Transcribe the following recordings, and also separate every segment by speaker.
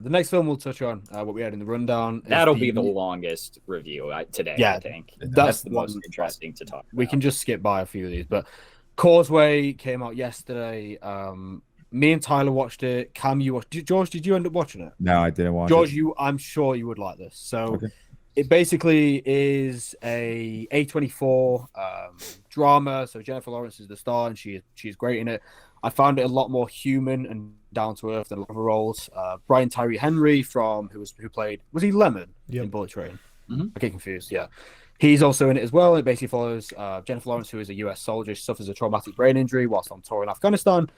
Speaker 1: The next film we'll touch on, what we had in the rundown, is
Speaker 2: That'll be the longest review today, I
Speaker 1: yeah,
Speaker 2: think.
Speaker 1: that's
Speaker 2: That's the
Speaker 1: the
Speaker 2: most
Speaker 1: one.
Speaker 2: interesting to talk
Speaker 1: We can
Speaker 2: about.
Speaker 1: just skip by a few of these, but Causeway came out yesterday. Me and Tyler watched it. Cam, you watched. George, did you end up watching it?
Speaker 3: No, I didn't watch
Speaker 1: George,
Speaker 3: it.
Speaker 1: I'm sure you would like this. So
Speaker 3: Okay.
Speaker 1: it basically is a A24 drama. So Jennifer Lawrence is the star, and she's great in it. I found it a lot more human and down to earth than a lot of roles. Brian Tyree Henry who played, was he Lemon in Bullet Train?
Speaker 2: Mhm.
Speaker 1: I get confused. Yeah, he's also in it as well. It basically follows Jennifer Lawrence, who is a U.S. soldier. She suffers a traumatic brain injury whilst on tour in Afghanistan.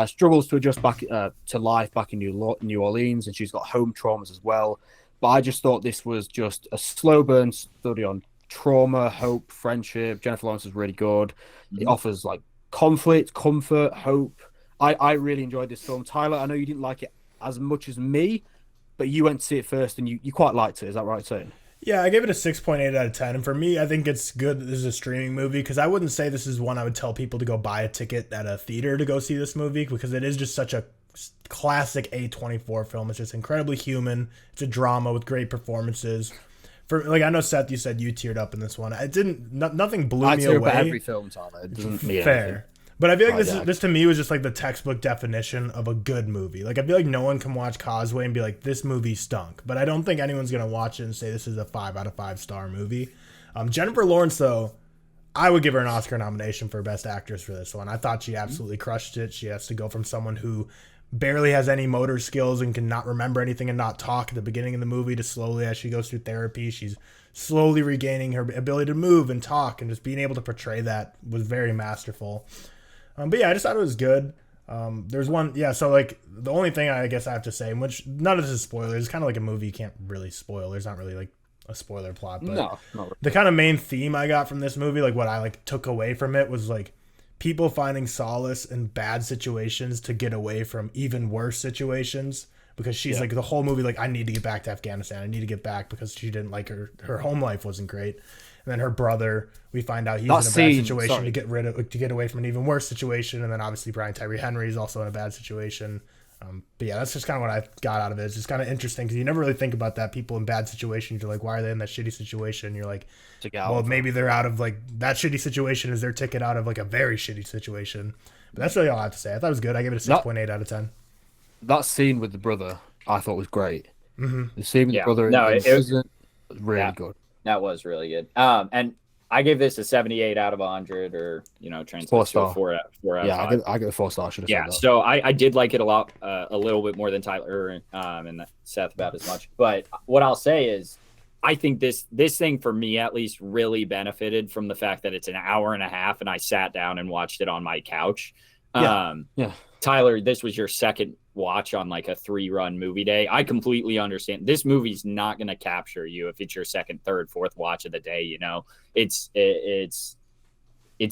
Speaker 1: Struggles to adjust back to life back in New Orleans, and she's got home traumas as well. But I just thought this was just a slow burn study on trauma, hope, friendship. Jennifer Lawrence is really good. It offers like conflict, comfort, hope. I really enjoyed this film. Tyler, I know you didn't like it as much as me, but you went to see it first and you quite liked it. Is that right saying?
Speaker 4: Yeah, I gave it a 6.8 out of 10. And for me, I think it's good that this is a streaming movie because I wouldn't say this is one I would tell people to go buy a ticket at a theater to go see this movie because it is just such a classic A24 film. It's just incredibly human. It's a drama with great performances. For like, I know Seth, you said you teared up in this one. It didn't. Nothing blew
Speaker 1: I
Speaker 4: me
Speaker 1: tear up
Speaker 4: away.
Speaker 1: at every film, Tyler. It doesn't mean
Speaker 4: Fair.
Speaker 1: anything.
Speaker 4: But I feel like
Speaker 1: Oh, yeah.
Speaker 4: this to me was just like the textbook definition of a good movie. Like I feel like no one can watch Causeway and be like, this movie stunk. But I don't think anyone's gonna watch it and say this is a 5 out of 5 star movie. Jennifer Lawrence though, I would give her an Oscar nomination for Best Actress for this one. I thought she absolutely crushed it. She has to go from someone who barely has any motor skills and can not remember anything and not talk at the beginning of the movie to slowly, as she goes through therapy, she's slowly regaining her ability to move and talk, and just being able to portray that was very masterful. But yeah, I just thought it was good. There's one, yeah. So like the only thing I guess I have to say, which none of this is spoilers, it's kind of like a movie you can't really spoil. There's not really like a spoiler plot, but
Speaker 1: No, not really.
Speaker 4: the kind of main theme I got from this movie, like what I like took away from it, was like people finding solace in bad situations to get away from even worse situations. Because she's like the whole movie, like I need to get back to Afghanistan. I need to get back because she didn't like her home life wasn't great. And then her brother, we find out he's in a bad situation to get away from an even worse situation. And then obviously Brian Tyree Henry is also in a bad situation. But yeah, that's just kind of what I got out of it. It's just kind of interesting because you never really think about that. People in bad situations, you're like, why are they in that shitty situation? You're like, well, maybe they're out of like that shitty situation is their ticket out of like a very shitty situation. But that's really all I have to say. I thought it was good. I gave it a 6.8 out of 10.
Speaker 1: That scene with the brother, I thought was great.
Speaker 4: Mm-hmm.
Speaker 1: The scene with the brother was really good.
Speaker 2: That was really good. And I gave this a 78 out of 100, or translates to a 4 out of 5.
Speaker 1: I give it 4 stars.
Speaker 2: Yeah, so I did like it a lot, a little bit more than Tyler and Seth about as much. But what I'll say is, I think this thing for me at least really benefited from the fact that it's an hour and a half, and I sat down and watched it on my couch.
Speaker 1: Yeah.
Speaker 2: Tyler, this was your second watch on like a 3-run movie day. I completely understand. This movie's not going to capture you if it's your second, third, fourth watch of the day. It's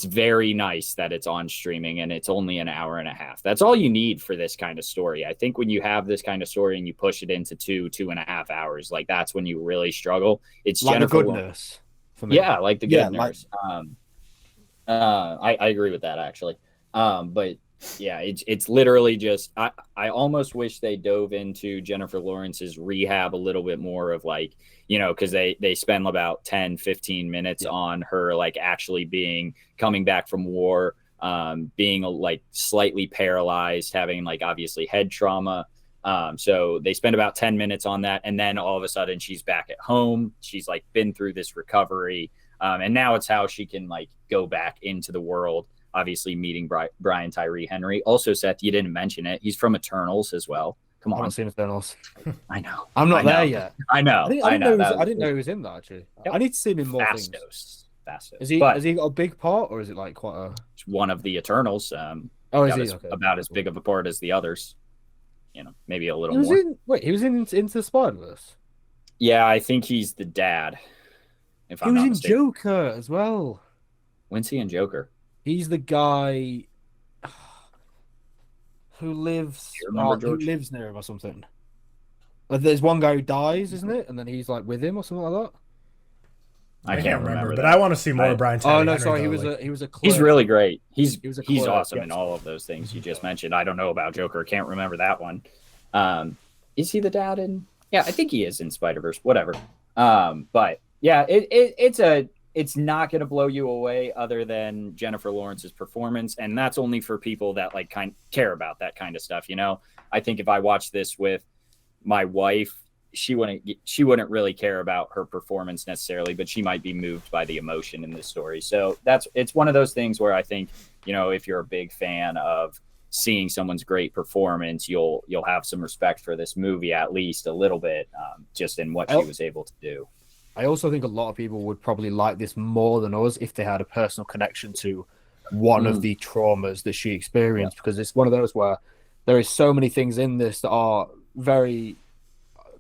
Speaker 2: very nice that it's on streaming and it's only an hour and a half. That's all you need for this kind of story. I think when you have this kind of story and you push it into 2.5 hours, like that's when you really struggle. It's
Speaker 1: like
Speaker 2: Jennifer
Speaker 1: the good nurse for me.
Speaker 2: Yeah, like the good nurse. I agree with that actually. But yeah, it's literally just I almost wish they dove into Jennifer Lawrence's rehab a little bit more of like, because they spend about 10-15 minutes on her like actually coming back from war, being like slightly paralyzed, having like obviously head trauma. So they spend about 10 minutes on that, and then all of a sudden she's back at home. She's like been through this recovery, and now it's how she can like go back into the world. Obviously, meeting Brian Tyree Henry. Also, Seth, you didn't mention it. He's from Eternals as well. Come on,
Speaker 1: I haven't seen Eternals.
Speaker 2: I know.
Speaker 1: I'm not there yet.
Speaker 2: I know.
Speaker 1: I didn't know he was in that actually. Yep. I need to see him in more things.
Speaker 2: Fastos.
Speaker 1: Has he got a big part, or is it like quite a?
Speaker 2: It's one of the Eternals.
Speaker 1: Is he okay.
Speaker 2: About as big of a part as the others? Maybe a little more.
Speaker 1: He was in Into the Spider-Verse.
Speaker 2: Yeah, I think he's the dad.
Speaker 1: He was in Joker as well.
Speaker 2: When's he in Joker?
Speaker 1: He's the guy who lives near him or something. There's one guy who dies, isn't it? And then he's like with him or something like that.
Speaker 4: I can't remember, but I want to see more of Brian Tyree.
Speaker 1: Oh no,
Speaker 4: Henry,
Speaker 1: sorry,
Speaker 4: though.
Speaker 1: he was a clerk.
Speaker 2: He's really great. He's awesome
Speaker 1: yes.
Speaker 2: in all of those things you just mentioned. I don't know about Joker. Can't remember that one. is he the dad in? Yeah, I think he is in Spider-Verse. Whatever. But yeah, it's not going to blow you away other than Jennifer Lawrence's performance, and that's only for people that like care about that kind of stuff. You know, I think if I watched this with my wife, she wouldn't really care about her performance necessarily, but she might be moved by the emotion in this story. So it's one of those things where I think, you know, if you're a big fan of seeing someone's great performance, you'll have some respect for this movie, at least a little bit, just in what she was able to do.
Speaker 1: I also think a lot of people would probably like this more than us if they had a personal connection to one of the traumas that she experienced, because it's one of those where there is so many things in this that are very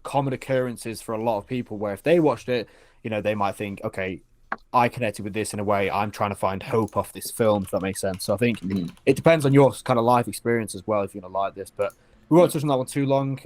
Speaker 1: common occurrences for a lot of people, where if they watched it, you know, they might think, okay, I connected with this in a way. I'm trying to find hope off this film, if that makes sense. So I think it depends on your kind of life experience as well, if you're going to like this. But we won't touch on that one too long.